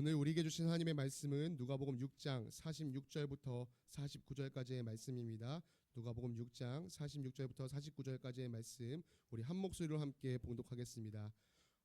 오늘 우리에게 주신 하나님의 말씀은 누가복음 6장 46절부터 49절까지의 말씀입니다. 누가복음 6장 46절부터 49절까지의 말씀 우리 한 목소리로 함께 봉독하겠습니다.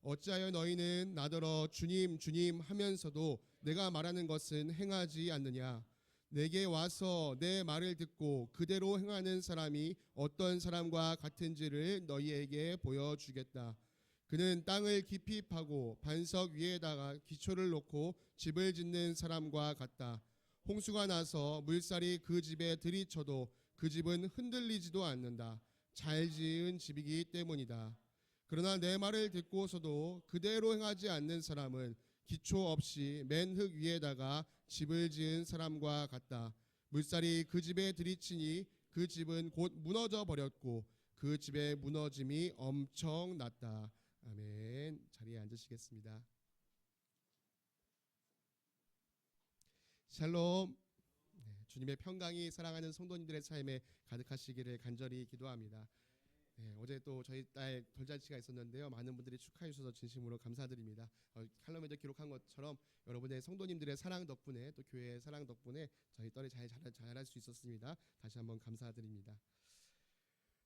어찌하여 너희는 나더러 주님 주님 하면서도 내가 말하는 것은 행하지 않느냐. 내게 와서 내 말을 듣고 그대로 행하는 사람이 어떤 사람과 같은지를 너희에게 보여주겠다. 그는 땅을 깊이 파고 반석 위에다가 기초를 놓고 집을 짓는 사람과 같다. 홍수가 나서 물살이 그 집에 들이쳐도 그 집은 흔들리지도 않는다. 잘 지은 집이기 때문이다. 그러나 내 말을 듣고서도 그대로 행하지 않는 사람은 기초 없이 맨 흙 위에다가 집을 지은 사람과 같다. 물살이 그 집에 들이치니 그 집은 곧 무너져 버렸고 그 집의 무너짐이 엄청났다. 아멘. 자리에 앉으시겠습니다. 샬롬. 주님의 평강이 사랑하는 성도님들의 삶에 가득하시기를 간절히 기도합니다. 어제 또 저희 딸 돌잔치가 있었는데요. 많은 분들이 축하해 주셔서 진심으로 감사드립니다. 칼럼에도 기록한 것처럼 여러분의 성도님들의 사랑 덕분에 또 교회의 사랑 덕분에 저희 딸이 잘 자랄 수 있었습니다. 다시 한번 감사드립니다.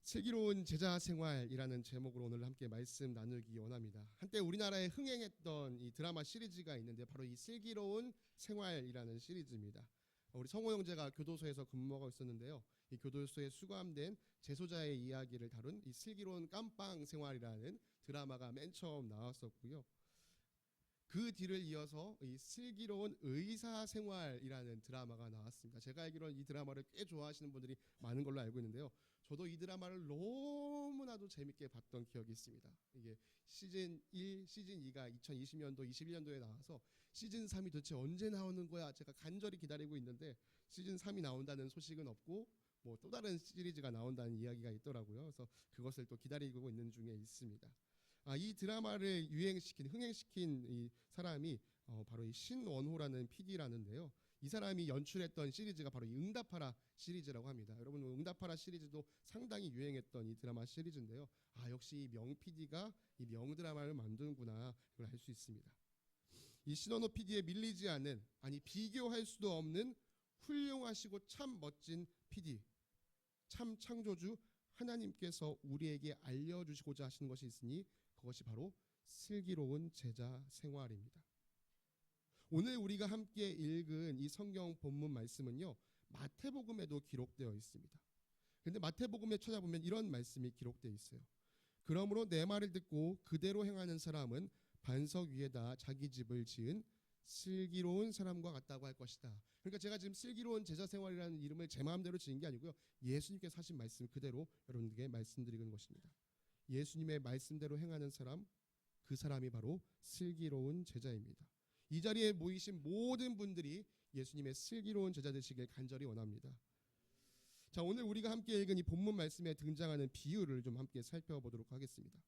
슬기로운 제자 생활이라는 제목으로 오늘 함께 말씀 나누기 원합니다. 한때 우리나라에 흥행했던 이 드라마 시리즈가 있는데 바로 이 슬기로운 생활이라는 시리즈입니다. 우리 성호 형제가 교도소에서 근무하고 있었는데요. 이 교도소에 수감된 재소자의 이야기를 다룬 이 슬기로운 깜빵 생활이라는 드라마가 맨 처음 나왔었고요. 그 뒤를 이어서 이 슬기로운 의사 생활이라는 드라마가 나왔습니다. 제가 알기로는 이 드라마를 꽤 좋아하시는 분들이 많은 걸로 알고 있는데요. 저도 이 드라마를 너무나도 재밌게 봤던 기억이 있습니다. 이게 시즌 1, 시즌 2가 2020년도, 21년도에 나와서 시즌 3이 도대체 언제 나오는 거야? 제가 간절히 기다리고 있는데 시즌 3이 나온다는 소식은 없고 뭐 또 다른 시리즈가 나온다는 이야기가 있더라고요. 그래서 그것을 또 기다리고 있는 중에 있습니다. 이 드라마를 흥행시킨 이 사람이 바로 이 신원호라는 PD라는데요. 이 사람이 연출했던 시리즈가 바로 이 응답하라 시리즈라고 합니다. 여러분 응답하라 시리즈도 상당히 유행했던 이 드라마 시리즈인데요. 역시 이 명 PD가 이 명 드라마를 만드는구나 이걸 알 수 있습니다. 이 신원호 PD에 밀리지 않는 비교할 수도 없는 훌륭하시고 참 멋진 PD, 참 창조주 하나님께서 우리에게 알려주시고자 하시는 것이 있으니 그것이 바로 슬기로운 제자 생활입니다. 오늘 우리가 함께 읽은 이 성경 본문 말씀은요, 마태복음에도 기록되어 있습니다. 그런데 마태복음에 찾아보면 이런 말씀이 기록되어 있어요. 그러므로 내 말을 듣고 그대로 행하는 사람은 반석 위에다 자기 집을 지은 슬기로운 사람과 같다고 할 것이다. 그러니까 제가 지금 슬기로운 제자 생활이라는 이름을 제 마음대로 지은 게 아니고요. 예수님께서 하신 말씀 그대로 여러분들에게 말씀드리는 것입니다. 예수님의 말씀대로 행하는 사람, 그 사람이 바로 슬기로운 제자입니다. 이 자리에 모이신 모든 분들이 예수님의 슬기로운 제자 되시길 간절히 원합니다. 자, 오늘 우리가 함께 읽은 이 본문 말씀에 등장하는 비유를 좀 함께 살펴보도록 하겠습니다.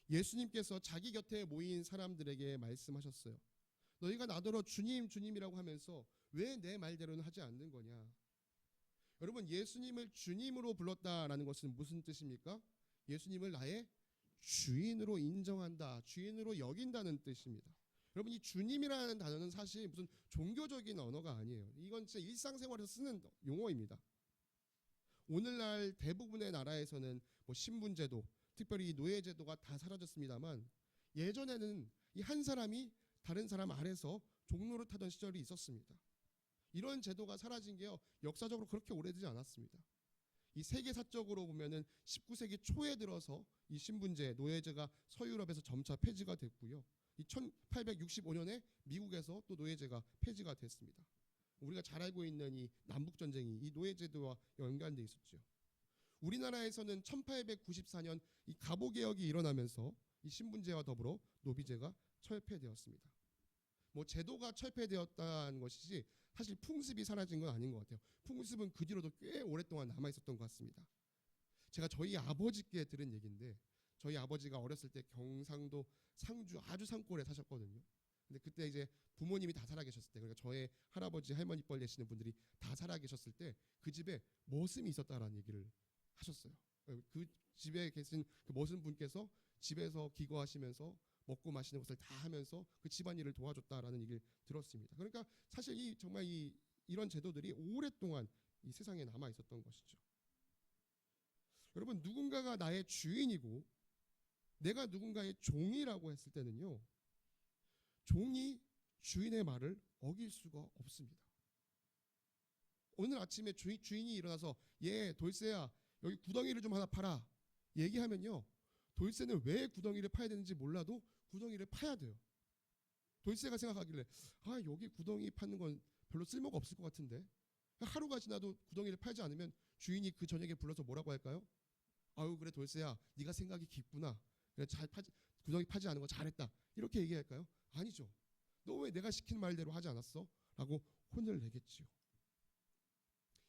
예수님께서 자기 곁에 모인 사람들에게 말씀하셨어요. 너희가 나더러 주님 주님이라고 하면서 왜 내 말대로는 하지 않는 거냐. 여러분, 예수님을 주님으로 불렀다라는 것은 무슨 뜻입니까? 예수님을 나의 주인으로 인정한다, 주인으로 여긴다는 뜻입니다. 여러분, 이 주님이라는 단어는 사실 무슨 종교적인 언어가 아니에요. 이건 진짜 일상생활에서 쓰는 용어입니다. 오늘날 대부분의 나라에서는 뭐 신분제도, 특별히 노예제도가 다 사라졌습니다만 예전에는 이 한 사람이 다른 사람 아래서 종로를 타던 시절이 있었습니다. 이런 제도가 사라진 게요, 역사적으로 그렇게 오래되지 않았습니다. 이 세계사적으로 보면은 19세기 초에 들어서 이 신분제, 노예제가 서유럽에서 점차 폐지가 됐고요. 이 1865년에 미국에서 또 노예제가 폐지가 됐습니다. 우리가 잘 알고 있는 이 남북전쟁이 이 노예제도와 연관돼 있었죠. 우리나라에서는 1894년 이 갑오개혁이 일어나면서 이 신분제와 더불어 노비제가 철폐되었습니다. 뭐 제도가 철폐되었다는 것이지 사실 풍습이 사라진 건 아닌 것 같아요. 풍습은 그 뒤로도 꽤 오랫동안 남아 있었던 것 같습니다. 제가 저희 아버지께 들은 얘기인데, 저희 아버지가 어렸을 때 경상도 상주 아주 산골에 사셨거든요. 근데 그때 이제 부모님이 다 살아계셨을 때, 그러니까 저의 할아버지 할머니 뻘 되시는 분들이 다 살아계셨을 때 그 집에 머슴이 있었다라는 얘기를 하셨어요. 그 집에 계신 그 모신 분께서 집에서 기거하시면서 먹고 마시는 것을 다 하면서 그 집안일을 도와줬다라는 얘기를 들었습니다. 그러니까 사실 정말 이런 제도들이 오랫동안 이 세상에 남아 있었던 것이죠. 여러분, 누군가가 나의 주인이고 내가 누군가의 종이라고 했을 때는요, 종이 주인의 말을 어길 수가 없습니다. 오늘 아침에 주인이 일어나서 돌쇠야 여기 구덩이를 좀 하나 파라 얘기하면요, 돌쇠는 왜 구덩이를 파야 되는지 몰라도 구덩이를 파야 돼요. 돌쇠가 생각하길래 여기 구덩이 파는 건 별로 쓸모가 없을 것 같은데, 하루가 지나도 구덩이를 팔지 않으면 주인이 그 저녁에 불러서 뭐라고 할까요? 아유 그래 돌쇠야, 네가 생각이 깊구나. 그래 구덩이 파지 않은 거 잘했다. 이렇게 얘기할까요? 아니죠. 너 왜 내가 시킨 말대로 하지 않았어? 라고 혼을 내겠지요.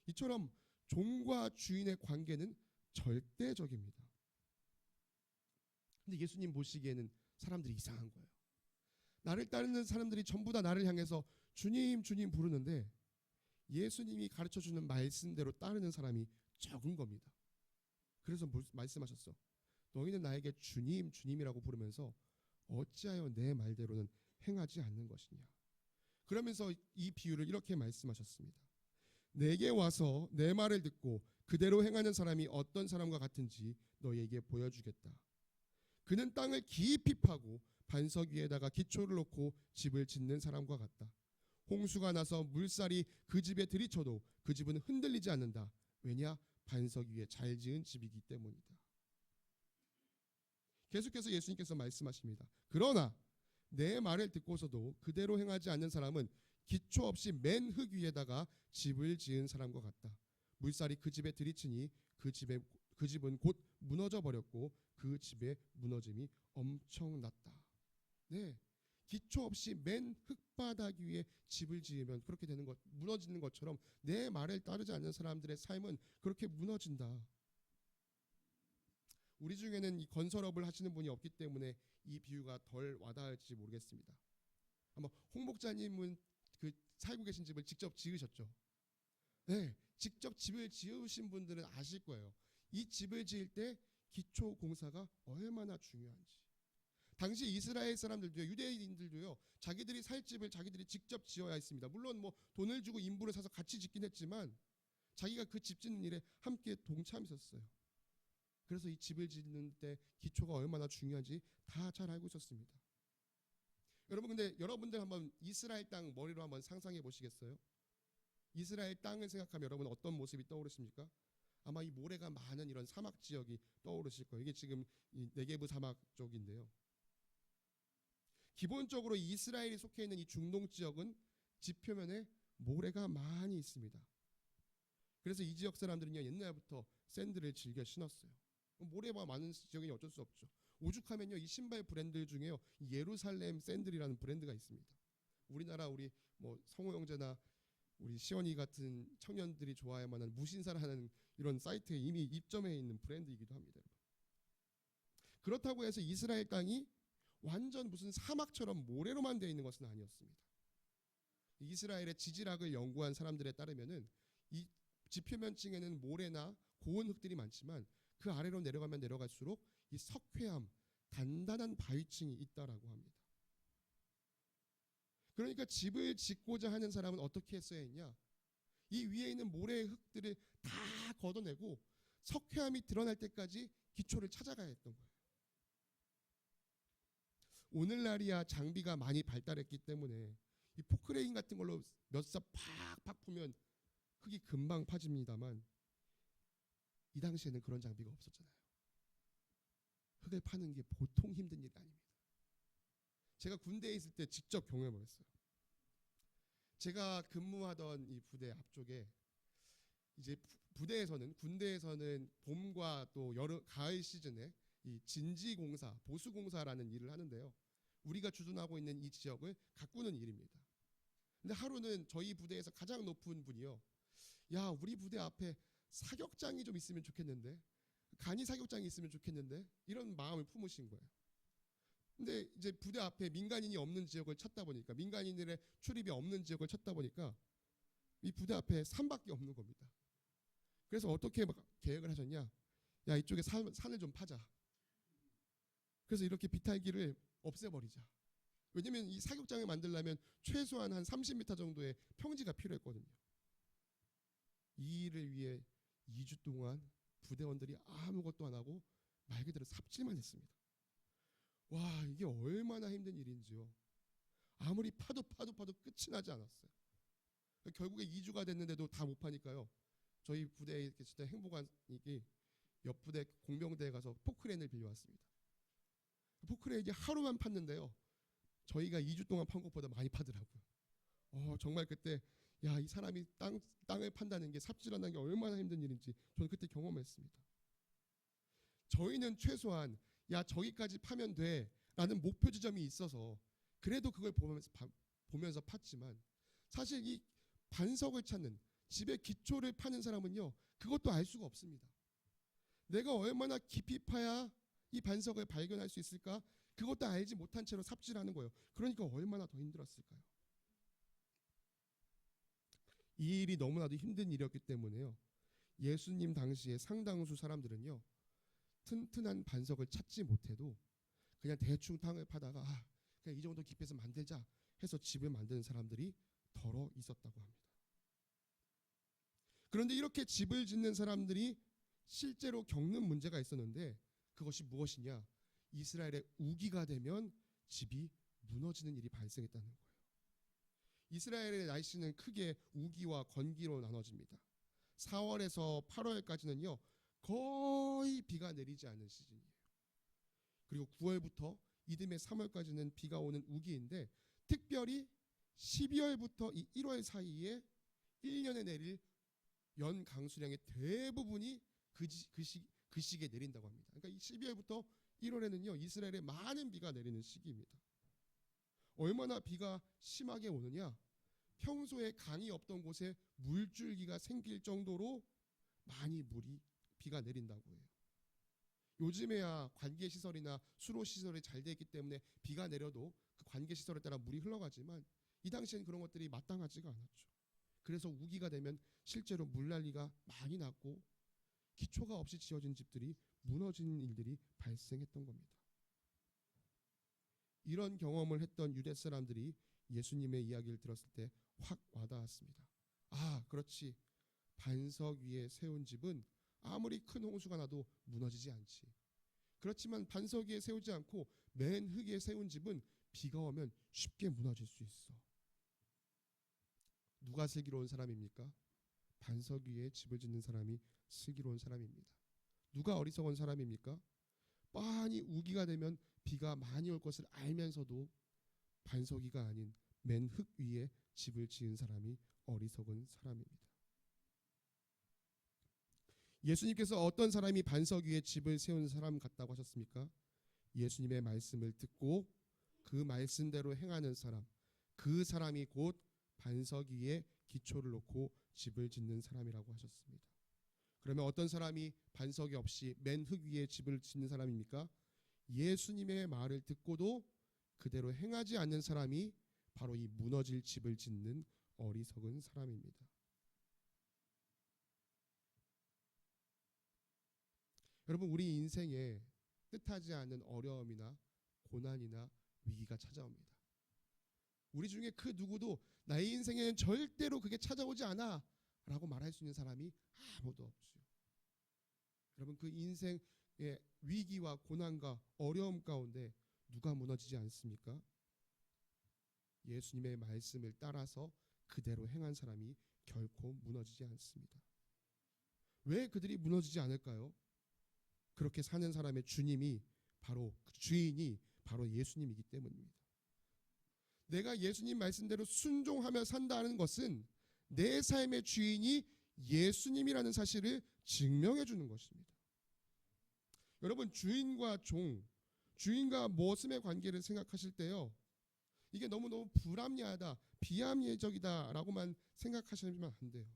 이처럼 종과 주인의 관계는 절대적입니다. 근데 예수님 보시기에는 사람들이 이상한 거예요. 나를 따르는 사람들이 전부 다 나를 향해서 주님 주님 부르는데 예수님이 가르쳐주는 말씀대로 따르는 사람이 적은 겁니다. 그래서 말씀하셨어. 너희는 나에게 주님 주님이라고 부르면서 어찌하여 내 말대로는 행하지 않는 것이냐. 그러면서 이 비유를 이렇게 말씀하셨습니다. 내게 와서 내 말을 듣고 그대로 행하는 사람이 어떤 사람과 같은지 너희에게 보여주겠다. 그는 땅을 깊이 파고 반석 위에다가 기초를 놓고 집을 짓는 사람과 같다. 홍수가 나서 물살이 그 집에 들이쳐도 그 집은 흔들리지 않는다. 왜냐? 반석 위에 잘 지은 집이기 때문이다. 계속해서 예수님께서 말씀하십니다. 그러나 내 말을 듣고서도 그대로 행하지 않는 사람은 기초 없이 맨 흙 위에다가 집을 지은 사람과 같다. 물살이 그 집에 들이치니 그 집은 곧 무너져 버렸고 그 집의 무너짐이 엄청났다. 네, 기초 없이 맨 흙바닥 위에 집을 지으면 그렇게 되는 것, 무너지는 것처럼 내 말을 따르지 않는 사람들의 삶은 그렇게 무너진다. 우리 중에는 이 건설업을 하시는 분이 없기 때문에 이 비유가 덜 와닿을지 모르겠습니다. 아마 홍 목자님은 그 살고 계신 집을 직접 지으셨죠. 네, 직접 집을 지으신 분들은 아실 거예요. 이 집을 지을 때 기초 공사가 얼마나 중요한지. 당시 이스라엘 사람들도요, 유대인들도요, 자기들이 살 집을 자기들이 직접 지어야 했습니다. 물론 뭐 돈을 주고 인부를 사서 같이 짓긴 했지만 자기가 그 집 짓는 일에 함께 동참했었어요. 그래서 이 집을 짓는 때 기초가 얼마나 중요한지 다 잘 알고 있었습니다. 여러분, 근데 여러분들 한번 이스라엘 땅 머리로 한번 상상해 보시겠어요? 이스라엘 땅을 생각하면 여러분 어떤 모습이 떠오르십니까? 아마 이 모래가 많은 이런 사막 지역이 떠오르실 거예요. 이게 지금 이 네게브 사막 쪽인데요. 기본적으로 이스라엘이 속해 있는 이 중동 지역은 지표면에 모래가 많이 있습니다. 그래서 이 지역 사람들은요, 옛날부터 샌들을 즐겨 신었어요. 모래가 많은 지역이 어쩔 수 없죠. 오죽하면요, 이 신발 브랜드 중에요, 예루살렘 샌들이라는 브랜드가 있습니다. 우리나라 우리 뭐 성호 형제나 우리 시원이 같은 청년들이 좋아할 만한 무신사라는 이런 사이트에 이미 입점해 있는 브랜드이기도 합니다. 그렇다고 해서 이스라엘 땅이 완전 무슨 사막처럼 모래로만 되어 있는 것은 아니었습니다. 이스라엘의 지질학을 연구한 사람들에 따르면은 이 지표면층에는 모래나 고운 흙들이 많지만 그 아래로 내려가면 내려갈수록 이 석회암, 단단한 바위층이 있다라고 합니다. 그러니까 집을 짓고자 하는 사람은 어떻게 했어야 했냐? 이 위에 있는 모래의 흙들을 다 걷어내고 석회암이 드러날 때까지 기초를 찾아가야 했던 거예요. 오늘날이야 장비가 많이 발달했기 때문에 이 포크레인 같은 걸로 몇 삽 팍팍 푸면 흙이 금방 파집니다만 이 당시에는 그런 장비가 없었잖아요. 흙을 파는 게 보통 힘든 일이 아닙니다. 제가 군대에 있을 때 직접 경험을 했어요. 제가 근무하던 이 부대 앞쪽에 이제 군대에서는 봄과 또 가을 시즌에 이 진지공사, 보수공사라는 일을 하는데요. 우리가 주둔하고 있는 이 지역을 가꾸는 일입니다. 근데 하루는 저희 부대에서 가장 높은 분이요, 야, 우리 부대 앞에 사격장이 좀 있으면 좋겠는데, 간이 사격장이 있으면 좋겠는데, 이런 마음을 품으신 거예요. 근데 이제 부대 앞에 민간인이 없는 지역을 찾다 보니까, 민간인들의 출입이 없는 지역을 찾다 보니까 이 부대 앞에 산밖에 없는 겁니다. 그래서 어떻게 계획을 하셨냐? 야, 이쪽에 산을 좀 파자. 그래서 이렇게 비탈기를 없애버리자. 왜냐면 이 사격장을 만들려면 최소한 한 30m 정도의 평지가 필요했거든요. 이 일을 위해 2주 동안 부대원들이 아무것도 안 하고 말 그대로 삽질만 했습니다. 와, 이게 얼마나 힘든 일인지요. 아무리 파도 끝이 나지 않았어요. 결국에 2주가 됐는데도 다 못 파니까요. 저희 부대에 계실 때 행보관이 옆 부대 공병대에 가서 포크레인을 빌려왔습니다. 포크레인이 하루만 팠는데요. 저희가 2주 동안 판 것보다 많이 파더라고요. 정말 그때 야, 이 사람이 땅을 판다는 게 삽질한다는 게 얼마나 힘든 일인지 저는 그때 경험했습니다. 저희는 최소한 야, 저기까지 파면 돼 라는 목표 지점이 있어서 그래도 그걸 보면서 팠지만 사실 이 반석을 찾는 집의 기초를 파는 사람은요, 그것도 알 수가 없습니다. 내가 얼마나 깊이 파야 이 반석을 발견할 수 있을까? 그것도 알지 못한 채로 삽질하는 거예요. 그러니까 얼마나 더 힘들었을까요? 이 일이 너무나도 힘든 일이었기 때문에요. 예수님 당시에 상당수 사람들은요, 튼튼한 반석을 찾지 못해도 그냥 대충 땅을 파다가 그냥 이 정도 깊이에서 만들자 해서 집을 만드는 사람들이 더러 있었다고 합니다. 그런데 이렇게 집을 짓는 사람들이 실제로 겪는 문제가 있었는데 그것이 무엇이냐? 이스라엘의 우기가 되면 집이 무너지는 일이 발생했다는 거예요. 이스라엘의 날씨는 크게 우기와 건기로 나눠집니다. 4월에서 8월까지는요, 거의 비가 내리지 않는 시즌이에요. 그리고 9월부터 이듬해 3월까지는 비가 오는 우기인데 특별히 12월부터 이 1월 사이에 1년에 내릴 연 강수량의 대부분이 그 시기에 내린다고 합니다. 그러니까 이 12월부터 1월에는요, 이스라엘에 많은 비가 내리는 시기입니다. 얼마나 비가 심하게 오느냐? 평소에 강이 없던 곳에 물줄기가 생길 정도로 많이 비가 내린다고 해요. 요즘에야 관계시설이나 수로시설이 잘 되어 있기 때문에 비가 내려도 그 관계시설에 따라 물이 흘러가지만 이 당시에는 그런 것들이 마땅하지가 않았죠. 그래서 우기가 되면 실제로 물난리가 많이 났고 기초가 없이 지어진 집들이 무너지는 일들이 발생했던 겁니다. 이런 경험을 했던 유대 사람들이 예수님의 이야기를 들었을 때 확 와닿았습니다. 그렇지. 반석 위에 세운 집은 아무리 큰 홍수가 나도 무너지지 않지. 그렇지만 반석 위에 세우지 않고 맨 흙에 세운 집은 비가 오면 쉽게 무너질 수 있어. 누가 슬기로운 사람입니까? 반석 위에 집을 짓는 사람이 슬기로운 사람입니다. 누가 어리석은 사람입니까? 뻔히 우기가 되면 비가 많이 올 것을 알면서도 반석 위가 아닌 맨 흙 위에 집을 지은 사람이 어리석은 사람입니다. 예수님께서 어떤 사람이 반석 위에 집을 세운 사람 같다고 하셨습니까? 예수님의 말씀을 듣고 그 말씀대로 행하는 사람, 그 사람이 곧 반석 위에 기초를 놓고 집을 짓는 사람이라고 하셨습니다. 그러면 어떤 사람이 반석이 없이 맨 흙 위에 집을 짓는 사람입니까? 예수님의 말을 듣고도 그대로 행하지 않는 사람이 바로 이 무너질 집을 짓는 어리석은 사람입니다. 여러분, 우리 인생에 뜻하지 않는 어려움이나 고난이나 위기가 찾아옵니다. 우리 중에 그 누구도 나의 인생에는 절대로 그게 찾아오지 않아 라고 말할 수 있는 사람이 아무도 없죠. 여러분, 그 인생의 위기와 고난과 어려움 가운데 누가 무너지지 않습니까? 예수님의 말씀을 따라서 그대로 행한 사람이 결코 무너지지 않습니다. 왜 그들이 무너지지 않을까요? 그렇게 사는 사람의 주님이 바로 그 주인이 바로 예수님이기 때문입니다. 내가 예수님 말씀대로 순종하며 산다는 것은 내 삶의 주인이 예수님이라는 사실을 증명해 주는 것입니다. 여러분, 주인과 종, 주인과 모습의 관계를 생각하실 때요, 이게 너무너무 불합리하다, 비합리적이다라고만 생각하시면 안 돼요.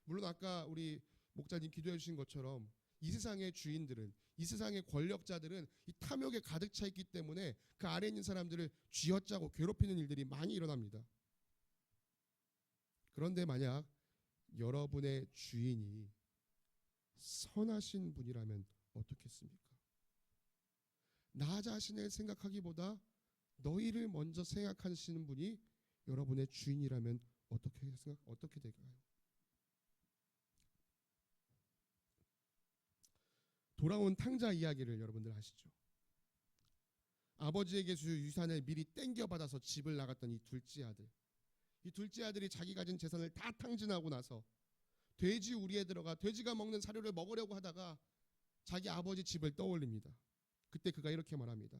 물론 아까 우리 목자님 기도해 주신 것처럼 이 세상의 주인들은, 이 세상의 권력자들은 이 탐욕에 가득 차 있기 때문에 그 아래에 있는 사람들을 쥐어짜고 괴롭히는 일들이 많이 일어납니다. 그런데 만약 여러분의 주인이 선하신 분이라면 어떻겠습니까? 나 자신을 생각하기보다 너희를 먼저 생각하시는 분이 여러분의 주인이라면 어떻게 될까요? 돌아온 탕자 이야기를 여러분들 아시죠? 아버지에게서 유산을 미리 땡겨받아서 집을 나갔던 이 둘째 아들. 이 둘째 아들이 자기 가진 재산을 다 탕진하고 나서 돼지 우리에 들어가 돼지가 먹는 사료를 먹으려고 하다가 자기 아버지 집을 떠올립니다. 그때 그가 이렇게 말합니다.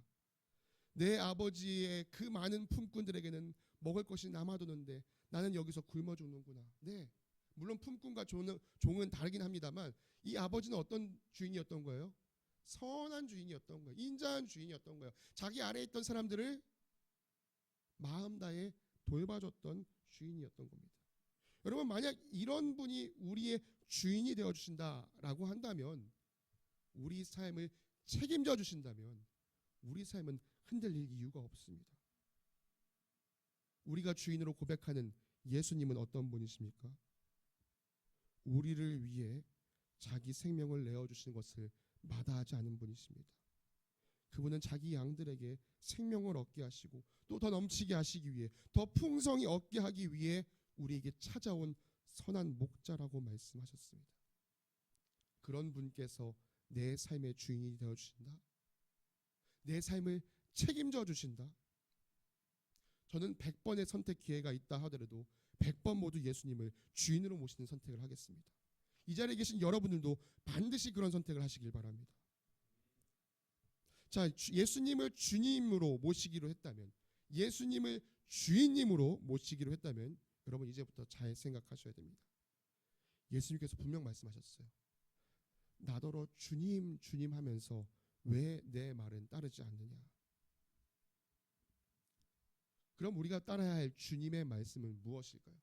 내 아버지의 그 많은 품꾼들에게는 먹을 것이 남아도는데 나는 여기서 굶어 죽는구나. 네, 물론 품꾼과 종은 다르긴 합니다만 이 아버지는 어떤 주인이었던 거예요? 선한 주인이었던 거예요. 인자한 주인이었던 거예요. 자기 아래에 있던 사람들을 마음 다해 돌봐줬던 주인이었던 겁니다. 여러분, 만약 이런 분이 우리의 주인이 되어주신다라고 한다면, 우리 삶을 책임져 주신다면 우리 삶은 흔들릴 이유가 없습니다. 우리가 주인으로 고백하는 예수님은 어떤 분이십니까? 우리를 위해 자기 생명을 내어주신 것을 마다하지 않은 분이십니다. 그분은 자기 양들에게 생명을 얻게 하시고 또 더 넘치게 하시기 위해, 더 풍성히 얻게 하기 위해 우리에게 찾아온 선한 목자라고 말씀하셨습니다. 그런 분께서 내 삶의 주인이 되어주신다. 내 삶을 책임져 주신다. 저는 100번의 선택 기회가 있다 하더라도 100번 모두 예수님을 주인으로 모시는 선택을 하겠습니다. 이 자리에 계신 여러분들도 반드시 그런 선택을 하시길 바랍니다. 자, 예수님을 주님으로 모시기로 했다면, 예수님을 주인님으로 모시기로 했다면 여러분 이제부터 잘 생각하셔야 됩니다. 예수님께서 분명 말씀하셨어요. 나더러 주님 주님 하면서 왜 내 말은 따르지 않느냐. 그럼 우리가 따라야 할 주님의 말씀은 무엇일까요?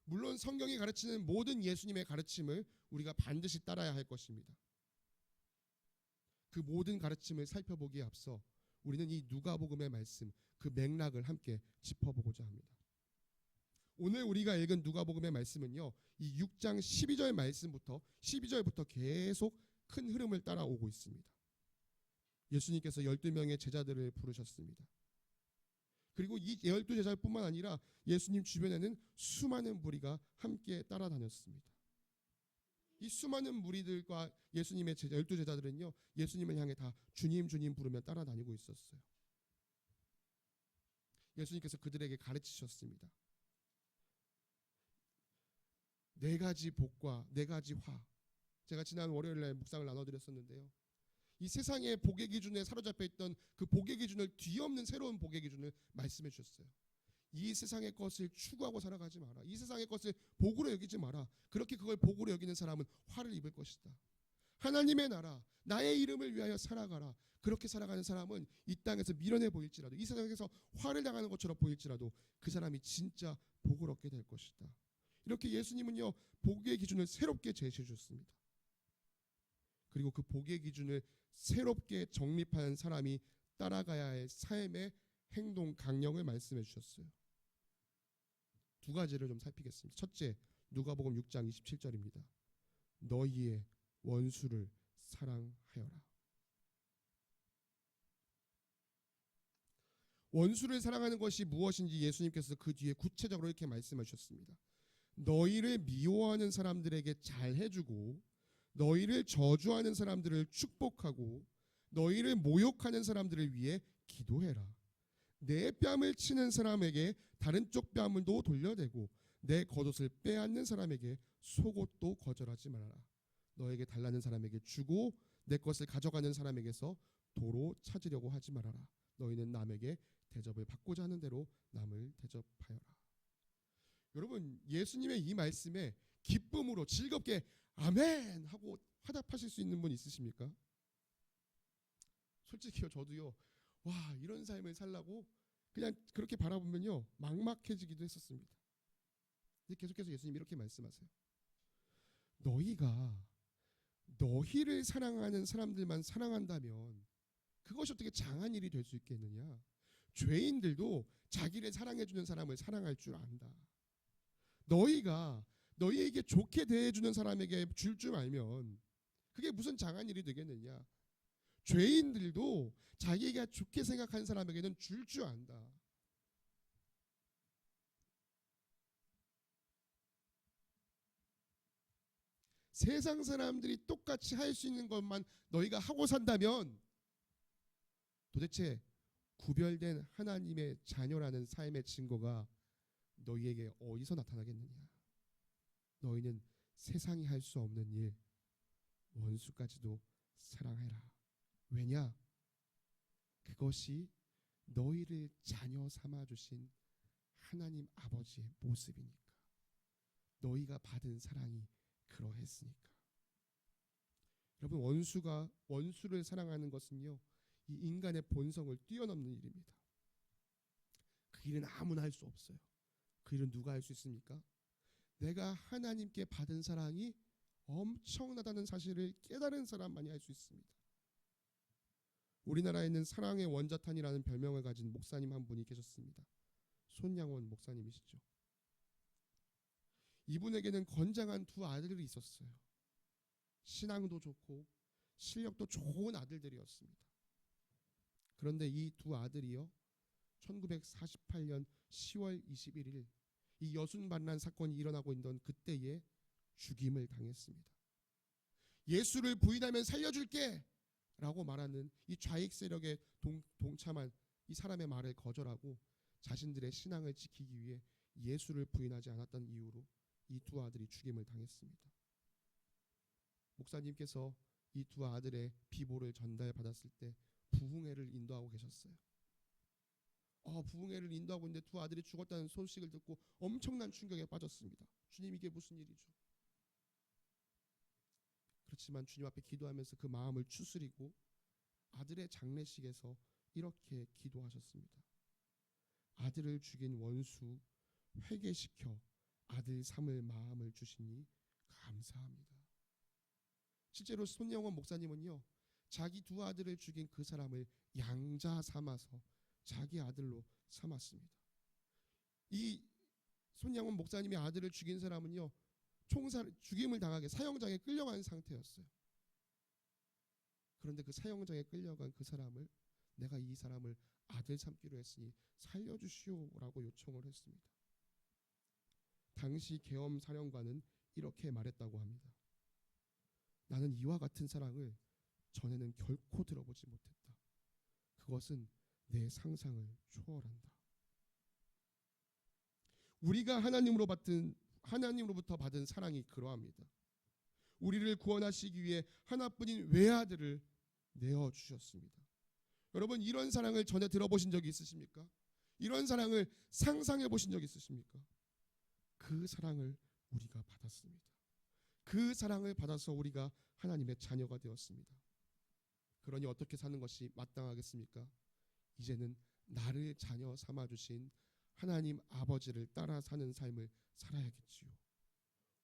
물론 성경이 가르치는 모든 예수님의 가르침을 우리가 반드시 따라야 할 것입니다. 그 모든 가르침을 살펴보기에 앞서 우리는 이 누가복음의 말씀, 그 맥락을 함께 짚어보고자 합니다. 오늘 우리가 읽은 누가복음의 말씀은요, 이 6장 12절 말씀부터 12절부터 계속 큰 흐름을 따라오고 있습니다. 예수님께서 12명의 제자들을 부르셨습니다. 그리고 이 12제자뿐만 아니라 예수님 주변에는 수많은 무리가 함께 따라다녔습니다. 이 수많은 무리들과 예수님의 12제자들은요, 예수님을 향해 다 주님 주님 부르며 따라다니고 있었어요. 예수님께서 그들에게 가르치셨습니다. 4가지 복과 4가지 화. 제가 지난 월요일날 묵상을 나눠드렸었는데요. 이 세상의 복의 기준에 사로잡혀 있던 그 복의 기준을 뒤엎는 새로운 복의 기준을 말씀해 주셨어요. 이 세상의 것을 추구하고 살아가지 마라. 이 세상의 것을 복으로 여기지 마라. 그렇게 그걸 복으로 여기는 사람은 화를 입을 것이다. 하나님의 나라, 나의 이름을 위하여 살아가라. 그렇게 살아가는 사람은 이 땅에서 미련해 보일지라도, 이 세상에서 화를 당하는 것처럼 보일지라도 그 사람이 진짜 복을 얻게 될 것이다. 이렇게 예수님은요, 복의 기준을 새롭게 제시해 줬습니다. 그리고 그 복의 기준을 새롭게 정립하는 사람이 따라가야 할 삶의 행동 강령을 말씀해 주셨어요. 2가지를 좀 살피겠습니다. 첫째, 누가복음 6장 27절입니다. 너희의 원수를 사랑하여라. 원수를 사랑하는 것이 무엇인지 예수님께서 그 뒤에 구체적으로 이렇게 말씀해 주셨습니다. 너희를 미워하는 사람들에게 잘해주고 너희를 저주하는 사람들을 축복하고 너희를 모욕하는 사람들을 위해 기도해라. 내 뺨을 치는 사람에게 다른 쪽 뺨도 돌려대고 내 겉옷을 빼앗는 사람에게 속옷도 거절하지 말아라. 너에게 달라는 사람에게 주고 내 것을 가져가는 사람에게서 도로 찾으려고 하지 말아라. 너희는 남에게 대접을 받고자 하는 대로 남을 대접하여라. 여러분, 예수님의 이 말씀에 기쁨으로 즐겁게 아멘 하고 화답하실 수 있는 분 있으십니까? 솔직히요, 저도요, 와, 이런 삶을 살라고 그냥 그렇게 바라보면요 막막해지기도 했었습니다. 근데 계속해서 예수님이 이렇게 말씀하세요. 너희가 너희를 사랑하는 사람들만 사랑한다면 그것이 어떻게 장한 일이 될 수 있겠느냐. 죄인들도 자기를 사랑해주는 사람을 사랑할 줄 안다. 너희가 너희에게 좋게 대해주는 사람에게 줄 알면 그게 무슨 장한 일이 되겠느냐. 죄인들도 자기가 좋게 생각한 사람에게는 줄 줄 안다. 세상 사람들이 똑같이 할 수 있는 것만 너희가 하고 산다면 도대체 구별된 하나님의 자녀라는 삶의 증거가 너희에게 어디서 나타나겠느냐. 너희는 세상이 할 수 없는 일, 원수까지도 사랑해라. 왜냐? 그것이 너희를 자녀 삼아 주신 하나님 아버지의 모습이니까. 너희가 받은 사랑이 그러했으니까. 여러분, 원수를 사랑하는 것은요, 이 인간의 본성을 뛰어넘는 일입니다. 그 일은 아무나 할 수 없어요. 그 일은 누가 할 수 있습니까? 내가 하나님께 받은 사랑이 엄청나다는 사실을 깨달은 사람만이 할 수 있습니다. 우리나라에는 사랑의 원자탄이라는 별명을 가진 목사님 한 분이 계셨습니다. 손양원 목사님이시죠. 이분에게는 건장한 두 아들이 있었어요. 신앙도 좋고 실력도 좋은 아들들이었습니다. 그런데 이 두 아들이요, 1948년 10월 21일 이 여순반란 사건이 일어나고 있던 그때에 죽임을 당했습니다. 예수를 부인하면 살려줄게 라고 말하는 이 좌익 세력에 동참한 이 사람의 말을 거절하고 자신들의 신앙을 지키기 위해 예수를 부인하지 않았던 이유로 이 두 아들이 죽임을 당했습니다. 목사님께서 이 두 아들의 비보를 전달받았을 때 부흥회를 인도하고 계셨어요. 부흥회를 인도하고 있는데 두 아들이 죽었다는 소식을 듣고 엄청난 충격에 빠졌습니다. 주님, 이게 무슨 일이죠? 그렇지만 주님 앞에 기도하면서 그 마음을 추스리고 아들의 장례식에서 이렇게 기도하셨습니다. 아들을 죽인 원수 회개시켜 아들 삼을 마음을 주시니 감사합니다. 실제로 손영원 목사님은요, 자기 두 아들을 죽인 그 사람을 양자 삼아서 자기 아들로 삼았습니다. 이 손양원 목사님의 아들을 죽인 사람은요, 죽임을 당하게 사형장에 끌려간 상태였어요. 그런데 그 사형장에 끌려간 그 사람을, 내가 이 사람을 아들 삼기로 했으니 살려주시오라고 요청을 했습니다. 당시 계엄 사령관은 이렇게 말했다고 합니다. 나는 이와 같은 사랑을 전에는 결코 들어보지 못했다. 그것은 내 상상을 초월한다. 우리가 하나님으로부터 받은 사랑이 그러합니다. 우리를 구원하시기 위해 하나뿐인 외아들을 내어 주셨습니다. 여러분, 이런 사랑을 전에 들어보신 적이 있으십니까? 이런 사랑을 상상해 보신 적 있으십니까? 그 사랑을 우리가 받았습니다. 그 사랑을 받아서 우리가 하나님의 자녀가 되었습니다. 그러니 어떻게 사는 것이 마땅하겠습니까? 이제는 나를 자녀 삼아 주신 하나님 아버지를 따라 사는 삶을 살아야겠지요.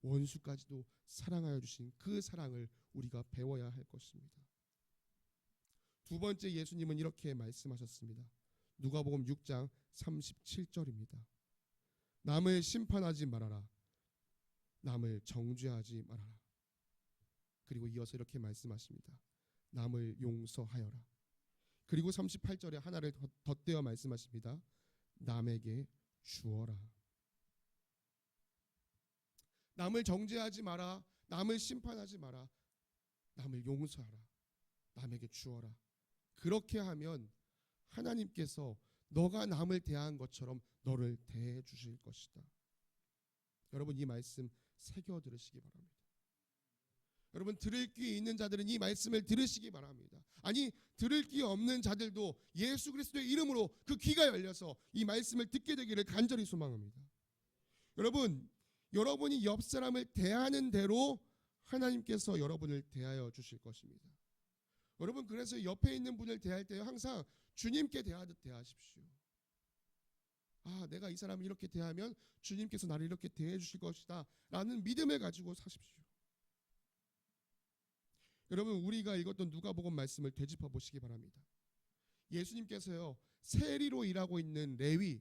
원수까지도 사랑하여 주신 그 사랑을 우리가 배워야 할 것입니다. 두 번째, 예수님은 이렇게 말씀하셨습니다. 누가복음 6장 37절입니다. 남을 심판하지 말아라. 남을 정죄하지 말아라. 그리고 이어서 이렇게 말씀하십니다. 남을 용서하여라. 그리고 38절에 하나를 덧대어 말씀하십니다. 남에게 주어라. 남을 정죄하지 마라. 남을 심판하지 마라. 남을 용서하라. 남에게 주어라. 그렇게 하면 하나님께서 너가 남을 대한 것처럼 너를 대해 주실 것이다. 여러분, 이 말씀 새겨 들으시기 바랍니다. 여러분, 들을 귀 있는 자들은 이 말씀을 들으시기 바랍니다. 아니, 들을 귀 없는 자들도 예수 그리스도의 이름으로 그 귀가 열려서 이 말씀을 듣게 되기를 간절히 소망합니다. 여러분, 여러분이 옆 사람을 대하는 대로 하나님께서 여러분을 대하여 주실 것입니다. 여러분, 그래서 옆에 있는 분을 대할 때 항상 주님께 대하듯 대하십시오. 내가 이 사람을 이렇게 대하면 주님께서 나를 이렇게 대해 주실 것이다 라는 믿음을 가지고 사십시오. 여러분, 우리가 읽었던 누가복음 말씀을 되짚어 보시기 바랍니다. 예수님께서요, 세리로 일하고 있는 레위,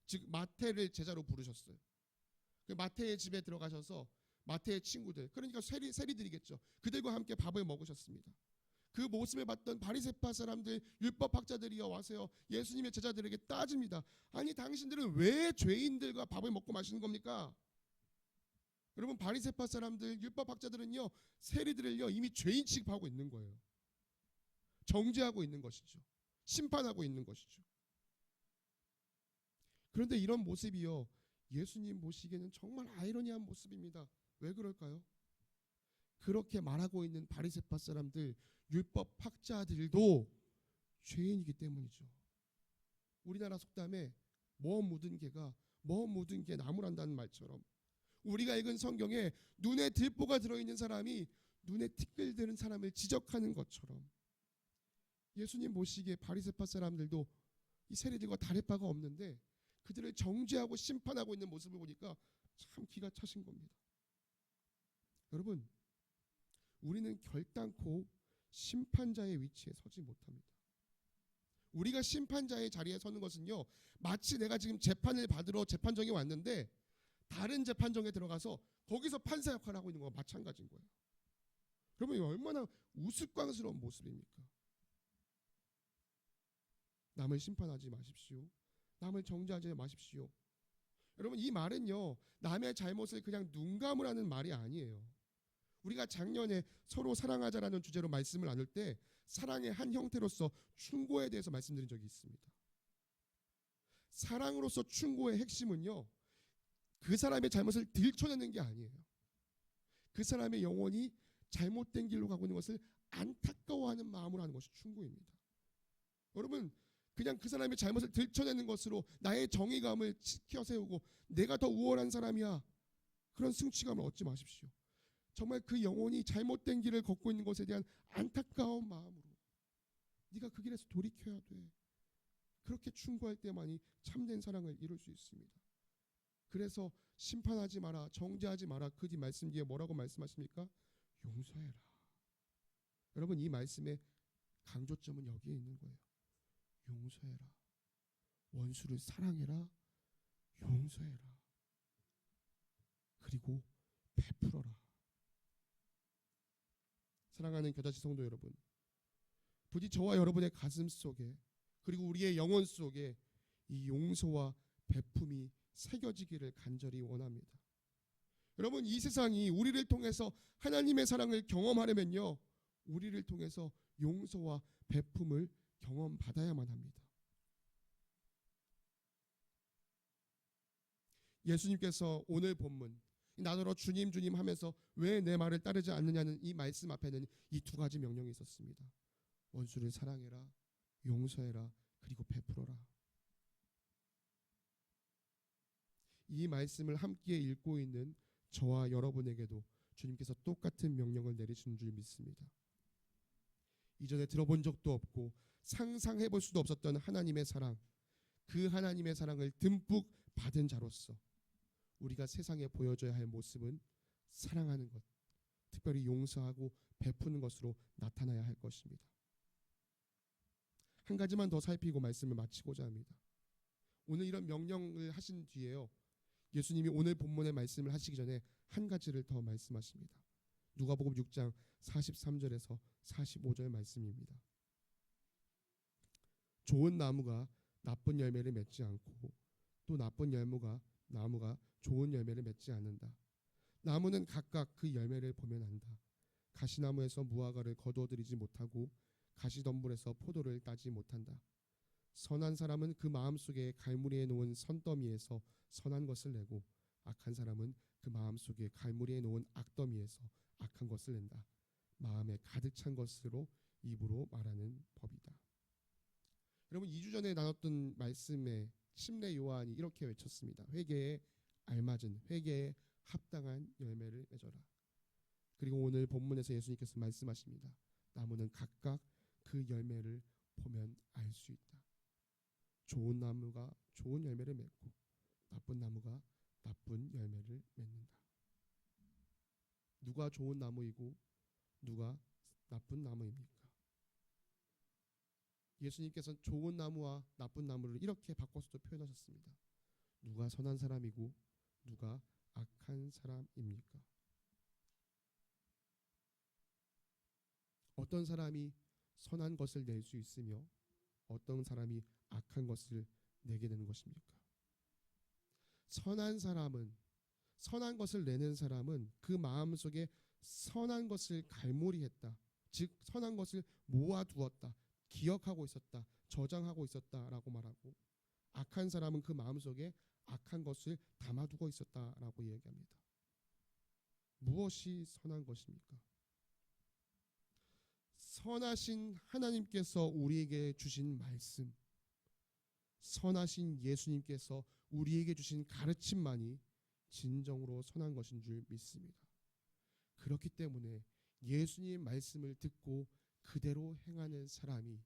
즉 마태를 제자로 부르셨어요. 그 마태의 집에 들어가셔서 마태의 친구들, 그러니까 세리들이겠죠. 그들과 함께 밥을 먹으셨습니다. 그 모습을 봤던 바리새파 사람들, 율법학자들이여 와서요 예수님의 제자들에게 따집니다. 아니 당신들은 왜 죄인들과 밥을 먹고 마시는 겁니까? 여러분, 바리새파 사람들, 율법학자들은요 세리들을요 이미 죄인 취급하고 있는 거예요. 정죄하고 있는 것이죠. 심판하고 있는 것이죠. 그런데 이런 모습이요 예수님 보시기에는 정말 아이러니한 모습입니다. 왜 그럴까요? 그렇게 말하고 있는 바리새파 사람들, 율법학자들도 죄인이기 때문이죠. 우리나라 속담에 뭐 묻은 개가 뭐 묻은 개 나무란다는 말처럼 우리가 읽은 성경에 눈에 들보가 들어있는 사람이 눈에 티끌드는 사람을 지적하는 것처럼 예수님 보시기에 바리새파 사람들도 이 세리들과 다를 바가 없는데 그들을 정죄하고 심판하고 있는 모습을 보니까 참 기가 차신 겁니다. 여러분, 우리는 결단코 심판자의 위치에 서지 못합니다. 우리가 심판자의 자리에 서는 것은요 마치 내가 지금 재판을 받으러 재판정에 왔는데 다른 재판정에 들어가서 거기서 판사 역할을 하고 있는 거와 마찬가지인 거예요. 그러면 얼마나 우스꽝스러운 모습입니까? 남을 심판하지 마십시오. 남을 정죄하지 마십시오. 여러분, 이 말은요 남의 잘못을 그냥 눈 감으라는 말이 아니에요. 우리가 작년에 서로 사랑하자라는 주제로 말씀을 나눌 때 사랑의 한 형태로서 충고에 대해서 말씀드린 적이 있습니다. 사랑으로서 충고의 핵심은요 그 사람의 잘못을 들춰내는 게 아니에요. 그 사람의 영혼이 잘못된 길로 가고 있는 것을 안타까워하는 마음으로 하는 것이 충고입니다. 여러분, 그냥 그 사람의 잘못을 들춰내는 것으로 나의 정의감을 지켜 세우고 내가 더 우월한 사람이야, 그런 승치감을 얻지 마십시오. 정말 그 영혼이 잘못된 길을 걷고 있는 것에 대한 안타까운 마음으로 네가 그 길에서 돌이켜야 돼, 그렇게 충고할 때만이 참된 사랑을 이룰 수 있습니다. 그래서 심판하지 마라, 정죄하지 마라, 그 뒤 말씀 뒤에 뭐라고 말씀하십니까? 용서해라. 여러분, 이 말씀의 강조점은 여기에 있는 거예요. 용서해라. 원수를 사랑해라. 용서해라. 그리고 베풀어라. 사랑하는 겨자씨 성도 여러분, 부디 저와 여러분의 가슴 속에 그리고 우리의 영혼 속에 이 용서와 베품이 새겨지기를 간절히 원합니다. 여러분, 이 세상이 우리를 통해서 하나님의 사랑을 경험하려면요 우리를 통해서 용서와 베품을 경험받아야만 합니다. 예수님께서 오늘 본문 나더러 주님 주님 하면서 왜 내 말을 따르지 않느냐는 이 말씀 앞에는 이 두 가지 명령이 있었습니다. 원수를 사랑해라, 용서해라, 그리고 베풀어라. 이 말씀을 함께 읽고 있는 저와 여러분에게도 주님께서 똑같은 명령을 내리시는 줄 믿습니다. 이전에 들어본 적도 없고 상상해 볼 수도 없었던 하나님의 사랑, 그 하나님의 사랑을 듬뿍 받은 자로서 우리가 세상에 보여줘야 할 모습은 사랑하는 것, 특별히 용서하고 베푸는 것으로 나타나야 할 것입니다. 한 가지만 더 살피고 말씀을 마치고자 합니다. 오늘 이런 명령을 하신 뒤에요 예수님이 오늘 본문의 말씀을 하시기 전에 한 가지를 더 말씀하십니다. 누가복음 6장 43절에서 45절 말씀입니다. 좋은 나무가 나쁜 열매를 맺지 않고 또 나쁜 나무가 좋은 열매를 맺지 않는다. 나무는 각각 그 열매를 보면 안다. 가시나무에서 무화과를 거두어들이지 못하고 가시덤불에서 포도를 따지 못한다. 선한 사람은 그 마음속에 갈무리에 놓은 선더미에서 선한 것을 내고 악한 사람은 그 마음속에 갈무리에 놓은 악더미에서 악한 것을 낸다. 마음에 가득 찬 것으로 입으로 말하는 법이다. 여러분, 2주 전에 나눴던 말씀에 침례 요한이 이렇게 외쳤습니다. 회개에 알맞은, 회개에 합당한 열매를 맺어라. 그리고 오늘 본문에서 예수님께서 말씀하십니다. 나무는 각각 그 열매를 보면 알 수 있다. 좋은 나무가 좋은 열매를 맺고 나쁜 나무가 나쁜 열매를 맺는다. 누가 좋은 나무이고 누가 나쁜 나무입니까? 예수님께서는 좋은 나무와 나쁜 나무를 이렇게 바꿔서도 표현하셨습니다. 누가 선한 사람이고 누가 악한 사람입니까? 어떤 사람이 선한 것을 낼 수 있으며 어떤 사람이 악한 것을 내게 되는 것입니까? 선한 것을 내는 사람은 그 마음속에 선한 것을 갈무리했다. 즉 선한 것을 모아두었다. 기억하고 있었다. 저장하고 있었다라고 말하고, 악한 사람은 그 마음속에 악한 것을 담아두고 있었다라고 이야기합니다. 무엇이 선한 것입니까? 선하신 하나님께서 우리에게 주신 말씀, 선하신 예수님께서 우리에게 주신 가르침만이 진정으로 선한 것인 줄 믿습니다. 그렇기 때문에 예수님 말씀을 듣고 그대로 행하는 사람이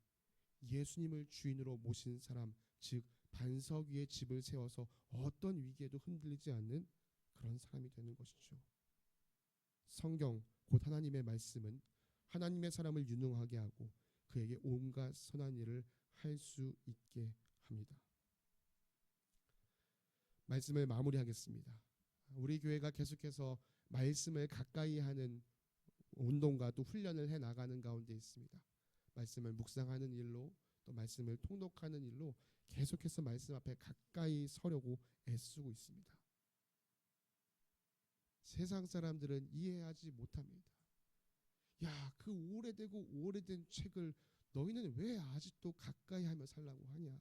예수님을 주인으로 모신 사람, 즉 반석 위에 집을 세워서 어떤 위기에도 흔들리지 않는 그런 사람이 되는 것이죠. 성경 곧 하나님의 말씀은 하나님의 사람을 유능하게 하고 그에게 온갖 선한 일을 할 수 있게 합니다. 말씀을 마무리하겠습니다. 우리 교회가 계속해서 말씀을 가까이 하는 운동과 또 훈련을 해 나가는 가운데 있습니다. 말씀을 묵상하는 일로, 또 말씀을 통독하는 일로 계속해서 말씀 앞에 가까이 서려고 애쓰고 있습니다. 세상 사람들은 이해하지 못합니다. 야, 그 오래되고 오래된 책을 너희는 왜 아직도 가까이 하며 살라고 하냐?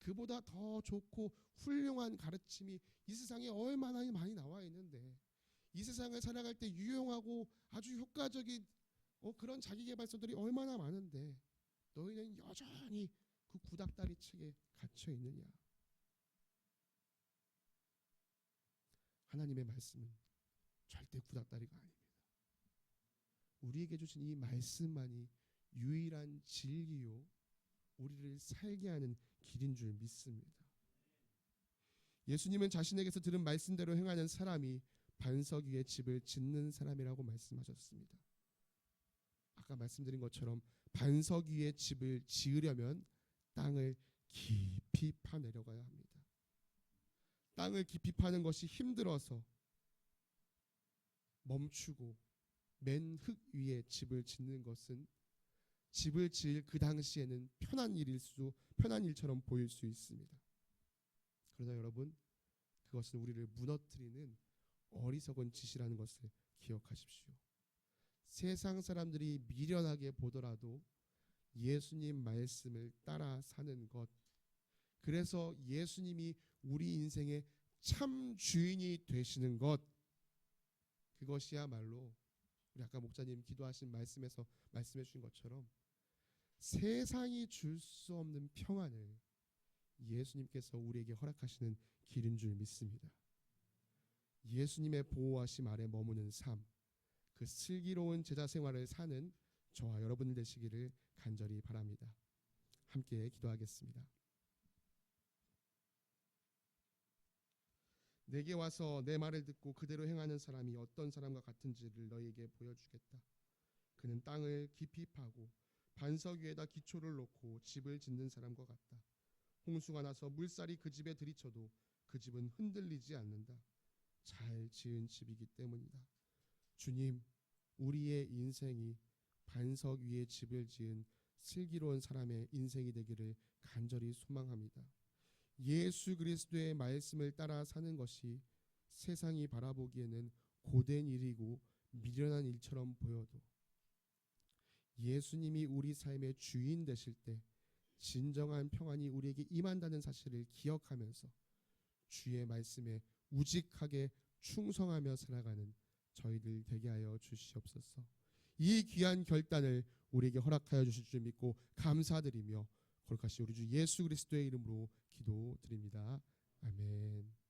그보다 더 좋고 훌륭한 가르침이 이 세상에 얼마나 많이 나와 있는데, 이 세상을 살아갈 때 유용하고 아주 효과적인 그런 자기계발서들이 얼마나 많은데 너희는 여전히 그 구닥다리 책에 갇혀 있느냐? 하나님의 말씀은 절대 구닥다리가 아닙니다. 우리에게 주신 이 말씀만이 유일한 진리요 우리를 살게 하는 길인 줄 믿습니다. 예수님은 자신에게서 들은 말씀대로 행하는 사람이 반석 위에 집을 짓는 사람이라고 말씀하셨습니다. 아까 말씀드린 것처럼 반석 위에 집을 지으려면 땅을 깊이 파내려가야 합니다. 땅을 깊이 파는 것이 힘들어서 멈추고 맨 흙 위에 집을 짓는 것은 집을 지을 그 당시에는 편한 일처럼 보일 수 있습니다. 그러나 여러분, 그것은 우리를 무너뜨리는 어리석은 짓이라는 것을 기억하십시오. 세상 사람들이 미련하게 보더라도 예수님 말씀을 따라 사는 것, 그래서 예수님이 우리 인생의 참 주인이 되시는 것, 그것이야말로 우리 아까 목사님 기도하신 말씀에서 말씀해 주신 것처럼 세상이 줄 수 없는 평안을 예수님께서 우리에게 허락하시는 길인 줄 믿습니다. 예수님의 보호하심 아래 머무는 삶, 그 슬기로운 제자 생활을 사는 저와 여러분 되시기를 간절히 바랍니다. 함께 기도하겠습니다. 내게 와서 내 말을 듣고 그대로 행하는 사람이 어떤 사람과 같은지를 너희에게 보여주겠다. 그는 땅을 깊이 파고 반석 위에다 기초를 놓고 집을 짓는 사람과 같다. 홍수가 나서 물살이 그 집에 들이쳐도 그 집은 흔들리지 않는다. 잘 지은 집이기 때문이다. 주님, 우리의 인생이 반석 위에 집을 지은 슬기로운 사람의 인생이 되기를 간절히 소망합니다. 예수 그리스도의 말씀을 따라 사는 것이 세상이 바라보기에는 고된 일이고 미련한 일처럼 보여도 예수님이 우리 삶의 주인 되실 때 진정한 평안이 우리에게 임한다는 사실을 기억하면서 주의 말씀에 우직하게 충성하며 살아가는 저희들 되게 하여 주시옵소서. 이 귀한 결단을 우리에게 허락하여 주실 줄 믿고 감사드리며 거룩하신 우리 주 예수 그리스도의 이름으로 기도드립니다. 아멘.